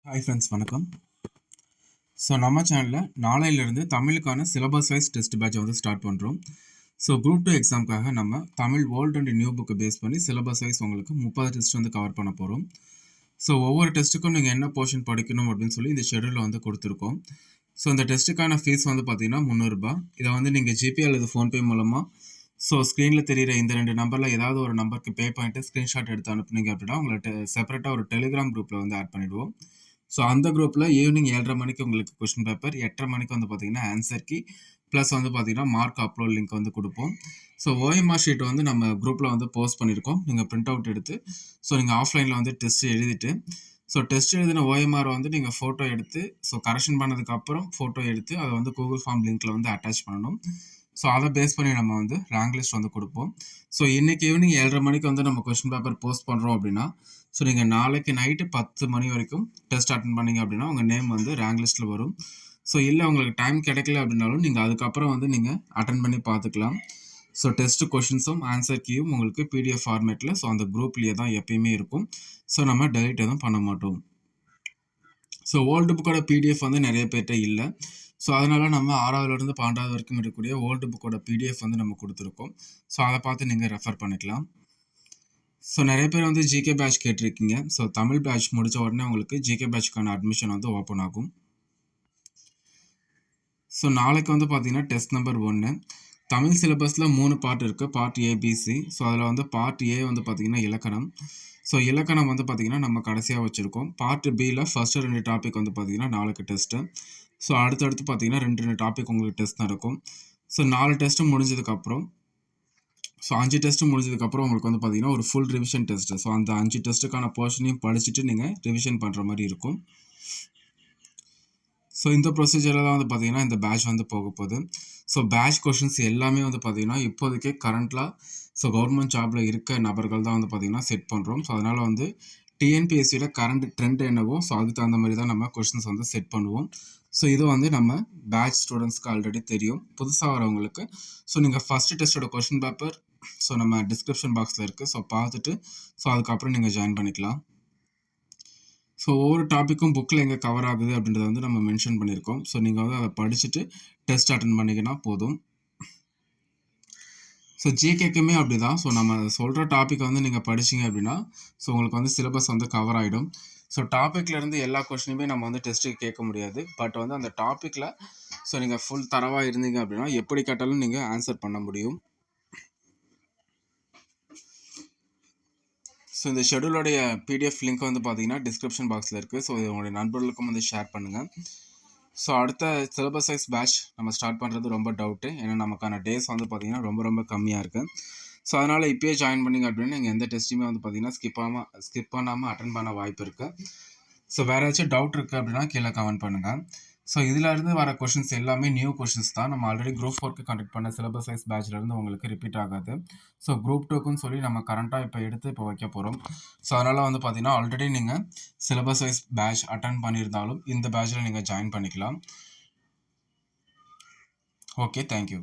Hi friends, வணக்கம். So நம்ம சேனலில் நாளையிலேருந்து தமிழுக்கான சிலபஸ் வைஸ் டெஸ்ட் பேட்சை வந்து ஸ்டார்ட் பண்ணுறோம். ஸோ குரூப் 2 எக்ஸாமுக்காக நம்ம தமிழ் ஓல்டு அண்ட் நியூ புக்கை பேஸ் பண்ணி சிலபஸ் வைஸ் உங்களுக்கு 30 டெஸ்ட் வந்து கவர் பண்ண போகிறோம். ஸோ ஒவ்வொரு டெஸ்ட்டுக்கும் நீங்கள் என்ன போர்ஷன் படிக்கணும் அப்படின்னு சொல்லி இந்த ஷெடியூலில் வந்து கொடுத்துருக்கோம். ஸோ இந்த டெஸ்ட்டுக்கான ஃபீஸ் வந்து பார்த்தீங்கன்னா 300 ரூபாய். இதை வந்து நீங்கள் ஜிபே அல்லது ஃபோன்பே மூலமாக ஸ்க்ரீனில் தெரிகிற இந்த 2 நம்பரில் ஏதாவது ஒரு நம்பருக்கு பே பண்ணிட்டு ஸ்க்ரீன்ஷாட் எடுத்து அனுப்புனீங்க அப்படின்னா உங்களை செப்பரேட்டாக ஒரு டெலிகிராம் குரூப்பில் வந்து ஆட் பண்ணிவிடுவோம். ஸோ அந்த குரூப்பில் ஈவினிங் 7:30 மணிக்கு உங்களுக்கு கொஸ்டின் பேப்பர், 8:30 மணிக்கு வந்து பார்த்தீங்கன்னா ஆன்சர் கீ ப்ளஸ் வந்து பார்த்தீங்கன்னா மார்க் அப்லோட் லிங்க் வந்து கொடுப்போம். ஸோ ஓஎம்ஆர் ஷீட் வந்து நம்ம குரூப்பில் வந்து போஸ்ட் பண்ணியிருக்கோம். நீங்கள் பிரிண்ட் அவுட் எடுத்து நீங்கள் ஆஃப்லைனில் வந்து டெஸ்ட் எழுதிட்டு டெஸ்ட் எழுதின ஓஎம்ஆர் வந்து நீங்கள் ஃபோட்டோ எடுத்து கரெக்ஷன் பண்ணதுக்கப்புறம் ஃபோட்டோ எடுத்து அதை வந்து கூகுள் ஃபார்ம் லிங்க்கில் வந்து அட்டாச் பண்ணணும். அதை பேஸ் பண்ணி நம்ம வந்து ரேங்க் லிஸ்ட் வந்து கொடுப்போம். இன்றைக்கி ஈவினிங் 7:30 மணிக்கு வந்து நம்ம கொஸ்டின் பேப்பர் போஸ்ட் பண்ணுறோம் அப்படின்னா நீங்கள் நாளைக்கு நைட்டு 10 மணி வரைக்கும் டெஸ்ட் அட்டன் பண்ணிங்க அப்படின்னா உங்கள் நேம் வந்து ரேங்க் லிஸ்ட்டில் வரும். இல்லை உங்களுக்கு டைம் கிடைக்கல அப்படின்னாலும் நீங்கள் அதுக்கப்புறம் வந்து நீங்கள் அட்டன் பண்ணி பார்த்துக்கலாம். டெஸ்ட்டு கொஷின்ஸும் ஆன்சர் கீயும் உங்களுக்கு பிடிஎஃப் ஃபார்மேட்டில் அந்த குரூப்லேயே தான் எப்பயுமே இருக்கும். நம்ம டெலிட் எதுவும் பண்ண மாட்டோம். ஓல்டு புக்கோட பிடிஎஃப் வந்து நிறைய பேர்கிட்ட இல்லை. அதனால் நம்ம 6வதுலேருந்து 12வது வரைக்கும் இருக்கக்கூடிய ஓல்டு புக்கோட பிடிஎஃப் வந்து நம்ம கொடுத்துருக்கோம். அதை பார்த்து நீங்கள் ரெஃபர் பண்ணிக்கலாம். நிறைய பேர் வந்து ஜிகே பேட்ச் கேட்டிருக்கீங்க. தமிழ் பேட்ச் முடித்த உடனே உங்களுக்கு ஜிகே பேட்ச்க்கான அட்மிஷன் வந்து ஓப்பன் ஆகும். நாளைக்கு வந்து பார்த்தீங்கன்னா டெஸ்ட் நம்பர் 1 தமிழ் சிலபஸில் 3 பார்ட் இருக்குது. Part ABC. அதில் வந்து பார்ட் ஏ வந்து பார்த்திங்கன்னா இலக்கணம். இலக்கணம் வந்து பார்த்திங்கன்னா நம்ம கடைசியாக வச்சுருக்கோம். பார்ட் பியில் ஃபஸ்ட்டு 2 டாபிக் வந்து பார்த்திங்கன்னா நாளைக்கு டெஸ்ட்டு. அடுத்தடுத்து பார்த்திங்கன்னா 2 டாபிக் உங்களுக்கு டெஸ்ட் நடக்கும். 4 டெஸ்ட்டு முடிஞ்சதுக்கப்புறம் 5 டெஸ்ட்டு முடிஞ்சதுக்கப்புறம் உங்களுக்கு வந்து பார்த்திங்கன்னா ஒரு ஃபுல் ரிவிஷன் டெஸ்ட்டு. அந்த 5 டெஸ்ட்டுக்கான போர்ஷனையும் படிச்சுட்டு நீங்கள் ரிவிஷன் பண்ணுற மாதிரி இருக்கும். இந்த ப்ரொசீஜரில் தான் வந்து பார்த்திங்கன்னா இந்த பேட்ச் வந்து போக போகுது. பேட்ச் கொஷின்ஸ் எல்லாமே வந்து பார்த்திங்கன்னா இப்போதைக்கு கரண்ட்லாக கவர்மெண்ட் ஜாபில் இருக்க நபர்கள் தான் வந்து பார்த்திங்கன்னா செட் பண்ணுறோம். அதனால் வந்து டிஎன்பிஎஸ்சியில் கரண்ட் ட்ரெண்ட் என்னவோ அதுக்கு தகுந்த மாதிரி தான் நம்ம கொஷின்ஸ் வந்து செட் பண்ணுவோம். இது வந்து நம்ம பேட்ச் ஸ்டூடெண்ட்ஸ்க்கு ஆல்ரெடி தெரியும். புதுசாக வரவங்களுக்கு நீங்கள் ஃபஸ்ட்டு டெஸ்ட்டோட கொஷின் பேப்பர் நம்ம டிஸ்கிரிப்ஷன் பாக்ஸில் இருக்குது. பார்த்துட்டு அதுக்கப்புறம் நீங்கள் ஜாயின் பண்ணிக்கலாம். ஒவ்வொரு டாப்பிக்கும் புக்கில் எங்கே கவர் ஆகுது அப்படின்றத வந்து நம்ம மென்ஷன் பண்ணியிருக்கோம். நீங்கள் வந்து அதை படிச்சுட்டு டெஸ்ட் அட்டன் பண்ணிங்கன்னா போதும். ஜிகேக்குமே அப்படி தான். நம்ம சொல்கிற டாபிக் வந்து நீங்கள் படிச்சிங்க அப்படின்னா உங்களுக்கு வந்து சிலபஸ் வந்து கவர் ஆகிடும். டாப்பிக்லேருந்து எல்லா கொஷினுமே நம்ம வந்து டெஸ்ட்டுக்கு கேட்க முடியாது. பட் வந்து அந்த டாப்பிக்கில் நீங்கள் ஃபுல் தரவாக இருந்தீங்க அப்படின்னா எப்படி கேட்டாலும் நீங்கள் ஆன்சர் பண்ண முடியும். இந்த ஷெடியூலோடைய பிடிஎஃப் லிங்க் வந்து பார்த்தீங்கன்னா டிஸ்கிரிப்ஷன் பாக்ஸில் இருக்குது. இது உங்களுடைய நண்பர்களுக்கும் வந்து ஷேர் பண்ணுங்கள். அடுத்த சிலபஸ் வைஸ் பேட்ச் நம்ம ஸ்டார்ட் பண்ணுறது ரொம்ப டவுட்டு. ஏன்னா நமக்கான டேஸ் வந்து பார்த்திங்கன்னா ரொம்ப கம்மியாக இருக்குது. அதனால் இப்போயே ஜாயின் பண்ணிங்க அப்படின்னா நீங்கள் எந்த டெஸ்ட்டுமே வந்து பார்த்திங்கன்னா ஸ்கிப் பண்ணாமல் அட்டன் பண்ண வாய்ப்பு இருக்குது. வேறு ஏதாச்சும் டவுட் இருக்குது அப்படின்னா கீழே கமெண்ட் பண்ணுங்கள். இதிலேருந்து வர கொஷின்ஸ் எல்லாமே நியூ கொஷின்ஸ் தான். நம்ம ஆல்ரெடி குரூப் 4க்கு கண்டக்ட் பண்ண சிலபஸ் வைஸ் பேட்ச்லேருந்து உங்களுக்கு ரிப்பீட் ஆகாது. குரூப் 2க்குன்னு சொல்லி நம்ம கரண்ட்டாக இப்போ வைக்க போகிறோம். அதனால் வந்து பார்த்திங்கன்னா ஆல்ரெடி நீங்கள் சிலபஸ் வைஸ் பேட்ச் அட்டன் பண்ணியிருந்தாலும் இந்த பேட்சில் நீங்கள் ஜாயின் பண்ணிக்கலாம். Okay, thank you.